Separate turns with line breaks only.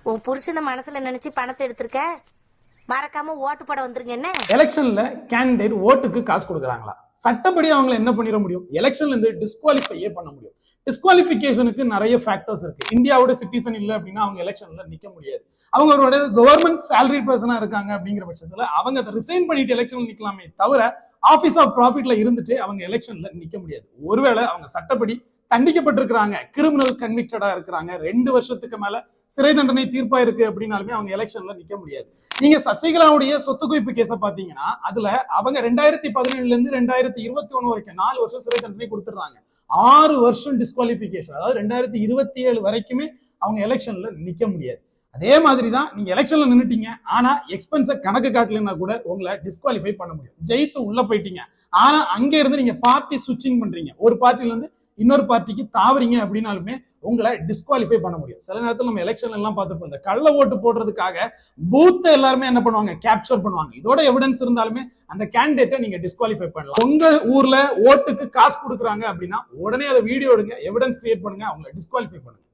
உன் புருஷனை மனசுல நினைச்சு பணத்தை எடுத்திருக்க, மறக்காம ஓட்டு போட வந்துருங்க. என்ன
எலெக்ஷன்ல கேண்டிடேட் ஓட்டுக்கு காசு கொடுக்குறாங்களா? சட்டப்படி அவங்களை என்ன பண்ணிட முடியும்? எலெக்ஷன்ல இருந்து டிஸ்குவாலிஃபையே பண்ண முடியும். டிஸ்குவாலிஃபிகேஷனுக்கு நிறைய ஃபேக்டர்ஸ் இருக்கு. இந்தியாவோட சிட்டிசன் இல்லை அப்படின்னா அவங்க எலெக்ஷன்ல நிக்க முடியாது. அவங்களோட கவர்மெண்ட் சேலரி பர்சனா இருக்காங்க அப்படிங்கிற பட்சத்துல அவங்க அதை ரிசைன் பண்ணிட்டு எலெக்ஷன்ல நிக்கலாமே தவிர ஆபீஸ் ஆஃப் ப்ராஃபிட்ல இருந்துட்டு அவங்க எலெக்ஷன்ல நிக்க முடியாது. ஒருவேளை அவங்க சட்டப்படி தண்டிக்கப்பட்டிருக்கிறாங்க, கிரிமினல் கன்விக்டடா இருக்கிறாங்க, 2 வருஷத்துக்கு மேல சிறை தண்டனை தீர்ப்பா இருக்கு அப்படின்னாலுமே அவங்க எலெக்ஷன்ல நிக்க முடியாது. நீங்க சசிகலாவுடைய சொத்து குவிப்பு கேஸ பாத்தீங்கன்னா அதுல அவங்க 2017 இருந்து 2021 வரைக்கும் 4 வருஷம் சிறை தண்டனை கொடுத்துறாங்க. 6 வருஷம் டிஸ்குவாலிபிகேஷன், அதாவது 2027 வரைக்குமே அவங்க எலெக்ஷன்ல நிக்க முடியாது. அதே மாதிரி தான் நீங்க எலெக்ஷன்ல நின்னுட்டீங்க, ஆனா எக்ஸ்பென்ஸை கணக்கு காட்டலன்னா கூட உங்களை டிஸ்குவாலிஃபை பண்ண முடியும். ஜெயித்து உள்ள போயிட்டீங்க, ஆனா அங்க இருந்து நீங்க பார்ட்டி சுவிட்சிங் பண்றீங்க, ஒரு பார்ட்டில இருந்து இன்னொரு பார்ட்டிக்கு தாவறீங்க அப்படின்னாலுமே உங்களை டிஸ்குவாலிஃபை பண்ண முடியும். சில நேரத்தில் நம்ம எலெக்ஷன் எல்லாம் பார்த்துப்போம், இந்த கள்ள ஓட்டு போடுறதுக்காக பூத்தை எல்லாருமே என்ன பண்ணுவாங்க, கேப்சர் பண்ணுவாங்க. இதோட எவிடன்ஸ் இருந்தாலுமே அந்த கேண்டிடேட்டை நீங்க டிஸ்குவாலிஃபை பண்ணலாம். உங்க ஊர்ல ஓட்டுக்கு காசு கொடுக்குறாங்க அப்படின்னா உடனே அதை வீடியோ எடுங்க, எவிடன்ஸ் கிரியேட் பண்ணுங்க, அவங்களை டிஸ்குவாலிஃபை பண்ணுங்க.